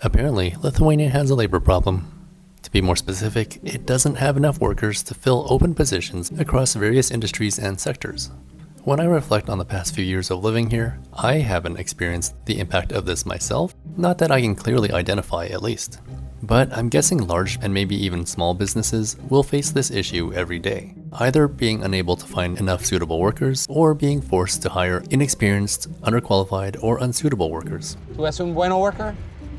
Apparently, Lithuania has a labor problem. To be more specific, it doesn't have enough workers to fill open positions across various industries and sectors. When I reflect on the past few years of living here, I haven't experienced the impact of this myself, not that I can clearly identify at least. But I'm guessing large and maybe even small businesses will face this issue every day, either being unable to find enough suitable workers or being forced to hire inexperienced, underqualified, or unsuitable workers. ¿Tú eres un bueno worker?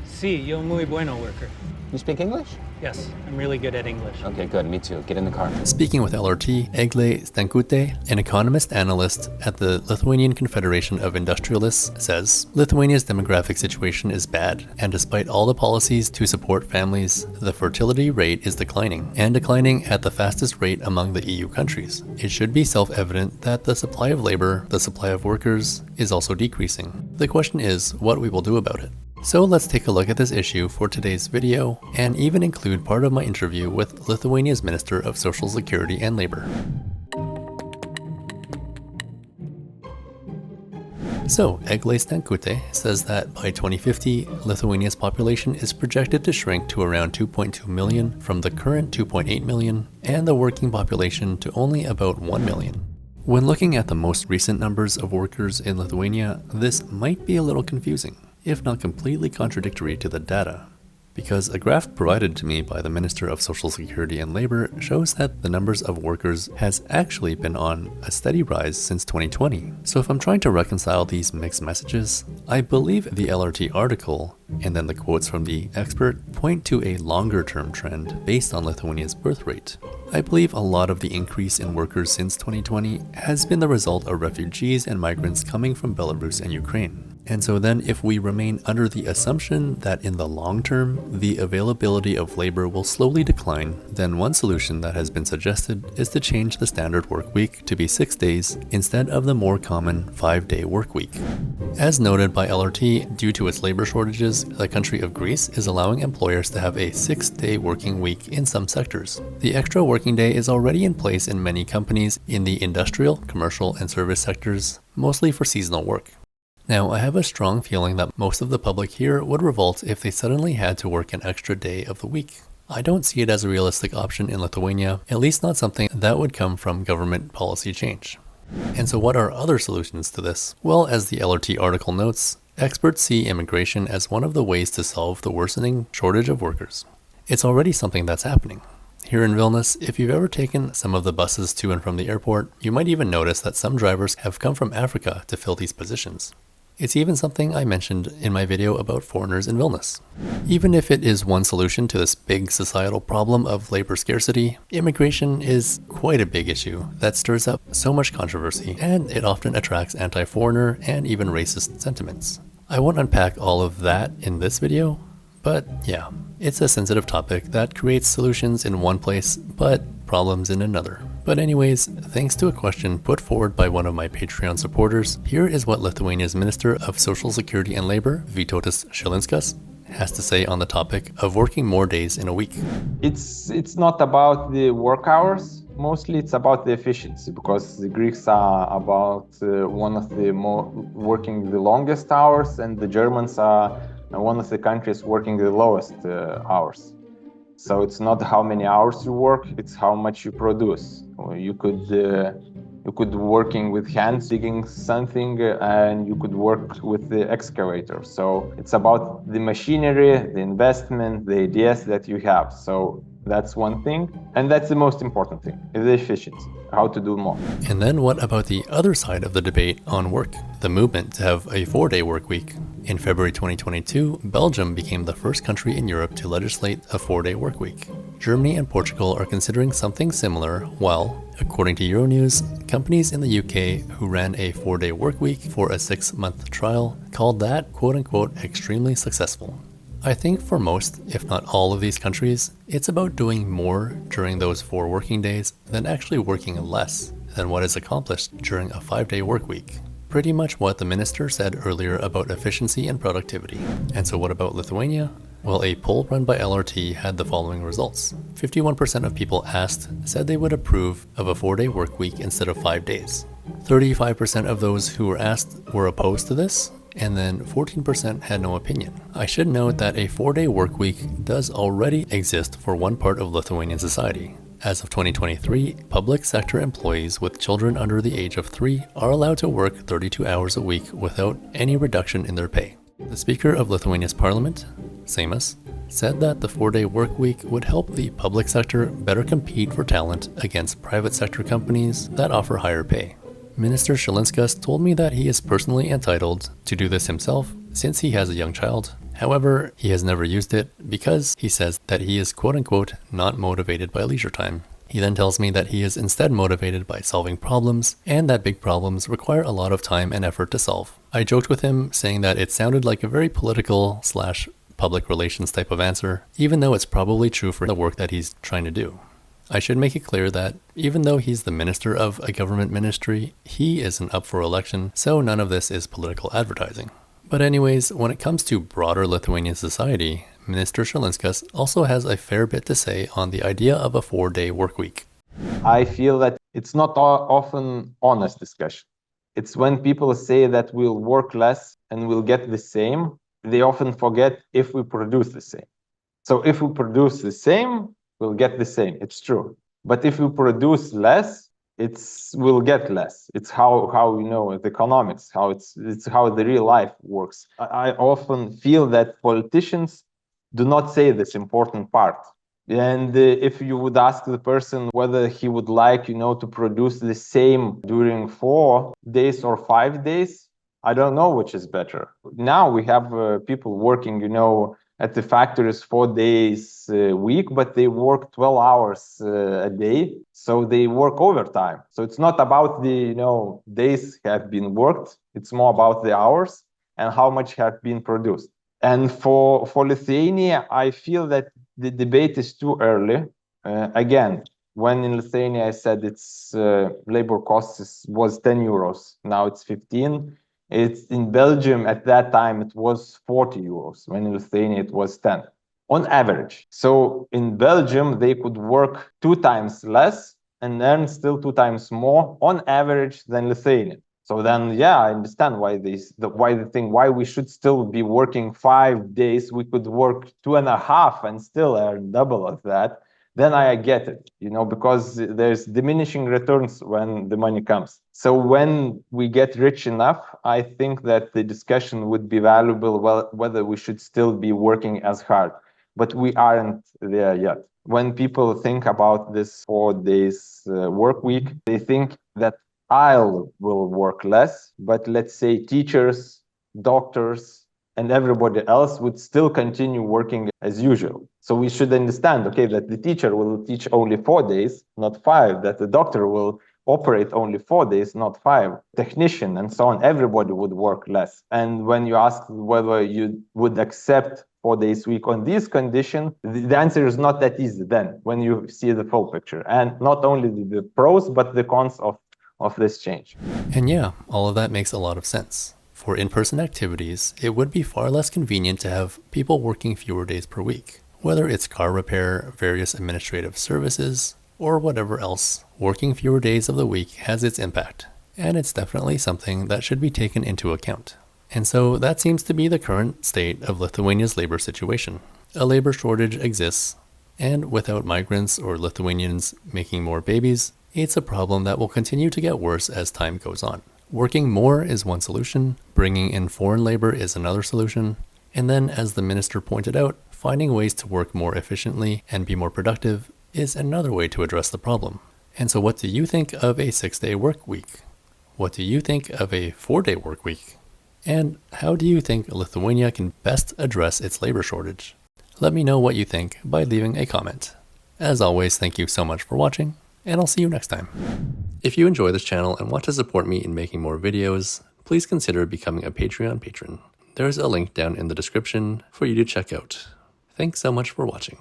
Sí, yo muy bueno worker. You speak English? Yes, I'm really good at English. Okay, good. Me too. Get in the car. Speaking with LRT, Egle Stankute, an economist analyst at the Lithuanian Confederation of Industrialists, says Lithuania's demographic situation is bad, and despite all the policies to support families, the fertility rate is declining, and declining at the fastest rate among the EU countries. It should be self-evident that the supply of labor, the supply of workers, is also decreasing. The question is what we will do about it. So let's take a look at this issue for today's video, and even include part of my interview with Lithuania's Minister of Social Security and Labor. So, Egle Stankute says that by 2050, Lithuania's population is projected to shrink to around 2.2 million from the current 2.8 million, and the working population to only about 1 million. When looking at the most recent numbers of workers in Lithuania, this might be a little confusing, if not completely contradictory to the data, because a graph provided to me by the Minister of Social Security and Labor shows that the numbers of workers has actually been on a steady rise since 2020. So if I'm trying to reconcile these mixed messages, I believe the LRT article and then the quotes from the expert point to a longer-term trend based on Lithuania's birth rate. I believe a lot of the increase in workers since 2020 has been the result of refugees and migrants coming from Belarus and Ukraine. And so then if we remain under the assumption that in the long term, the availability of labor will slowly decline, then one solution that has been suggested is to change the standard work week to be 6 days instead of the more common 5-day work week. As noted by LRT, due to its labor shortages, the country of Greece is allowing employers to have a 6-day working week in some sectors. The extra working day is already in place in many companies in the industrial, commercial, and service sectors, mostly for seasonal work. Now, I have a strong feeling that most of the public here would revolt if they suddenly had to work an extra day of the week. I don't see it as a realistic option in Lithuania, at least not something that would come from government policy change. And so what are other solutions to this? Well, as the LRT article notes, experts see immigration as one of the ways to solve the worsening shortage of workers. It's already something that's happening. Here in Vilnius, if you've ever taken some of the buses to and from the airport, you might even notice that some drivers have come from Africa to fill these positions. It's even something I mentioned in my video about foreigners in Vilnius. Even if it is one solution to this big societal problem of labor scarcity, immigration is quite a big issue that stirs up so much controversy, and it often attracts anti-foreigner and even racist sentiments. I won't unpack all of that in this video, but yeah, it's a sensitive topic that creates solutions in one place, but problems in another. But anyways, thanks to a question put forward by one of my Patreon supporters, here is what Lithuania's Minister of Social Security and Labor, Vytautas Šilinskas, has to say on the topic of working more days in a week. It's not about the work hours. Mostly it's about the efficiency, because the Greeks are about one of the more working the longest hours, and the Germans are one of the countries working the lowest hours. So it's not how many hours you work, it's how much you produce. You could working with hands digging something, and you could work with the excavator. So it's about the machinery, the investment, the ideas that you have. So that's one thing, and that's the most important thing, is the efficiency, how to do more. And then what about the other side of the debate on work, the movement to have a 4-day work week? In February 2022, Belgium became the first country in Europe to legislate a 4-day work week. Germany and Portugal are considering something similar, while, according to Euronews, companies in the UK who ran a 4-day work week for a 6-month trial called that quote-unquote extremely successful. I think for most, if not all of these countries, it's about doing more during those 4 working days than actually working less than what is accomplished during a 5-day work week. Pretty much what the minister said earlier about efficiency and productivity. And so what about Lithuania? Well, a poll run by LRT had the following results. 51% of people asked said they would approve of a 4-day work week instead of 5 days. 35% of those who were asked were opposed to this, and then 14% had no opinion. I should note that a 4-day work week does already exist for one part of Lithuanian society. As of 2023, public sector employees with children under the age of 3 are allowed to work 32 hours a week without any reduction in their pay. The Speaker of Lithuania's parliament, Seimas, said that the 4-day work week would help the public sector better compete for talent against private sector companies that offer higher pay. Minister Šilinskas told me that he is personally entitled to do this himself since he has a young child. However, he has never used it because he says that he is quote-unquote not motivated by leisure time. He then tells me that he is instead motivated by solving problems and that big problems require a lot of time and effort to solve. I joked with him saying that it sounded like a very political / public relations type of answer, even though it's probably true for the work that he's trying to do. I should make it clear that even though he's the minister of a government ministry, he isn't up for election, so none of this is political advertising. But anyways, when it comes to broader Lithuanian society, Minister Šilinskas also has a fair bit to say on the idea of a 4-day work week. I feel that it's not often honest discussion. It's when people say that we'll work less and we'll get the same, they often forget if we produce the same. So if we produce the same, we'll get the same. It's true. But if we produce less, we'll get less. It's how the economics, it's how the real life works. I often feel that politicians do not say this important part. And if you would ask the person whether he would like, to produce the same during 4 days or 5 days, I don't know which is better. Now we have people working, at the factories 4 days a week, but they work 12 hours a day. So they work overtime. So it's not about the, days have been worked. It's more about the hours and how much have been produced. And for Lithuania, I feel that the debate is too early. Again, when in Lithuania I said its labor costs was 10 euros, now it's 15. It's in Belgium at that time it was 40 euros. When in Lithuania it was 10 on average. So in Belgium they could work 2 times less and earn still 2 times more on average than Lithuania. So then, I understand why why we should still be working 5 days. We could work 2.5 and still earn double of that. Then I get it, because there's diminishing returns when the money comes. So when we get rich enough, I think that the discussion would be valuable, whether we should still be working as hard. But we aren't there yet. When people think about this 4 days work week, they think that I will work less, but let's say teachers, doctors, and everybody else would still continue working as usual. So we should understand, that the teacher will teach only 4 days, not 5, that the doctor will operate only 4 days, not 5, technician and so on, everybody would work less. And when you ask whether you would accept 4 days a week on these conditions, the answer is not that easy then, when you see the full picture. And not only the pros, but the cons of this change. And all of that makes a lot of sense. For in-person activities, it would be far less convenient to have people working fewer days per week. Whether it's car repair, various administrative services, or whatever else, working fewer days of the week has its impact, and it's definitely something that should be taken into account. And so that seems to be the current state of Lithuania's labor situation. A labor shortage exists, and without migrants or Lithuanians making more babies, it's a problem that will continue to get worse as time goes on. Working more is one solution, bringing in foreign labor is another solution, and then, as the minister pointed out, finding ways to work more efficiently and be more productive is another way to address the problem. And so what do you think of a 6-day work week? What do you think of a 4-day work week? And how do you think Lithuania can best address its labor shortage? Let me know what you think by leaving a comment. As always, thank you so much for watching, and I'll see you next time. If you enjoy this channel and want to support me in making more videos, please consider becoming a Patreon patron. There's a link down in the description for you to check out. Thanks so much for watching.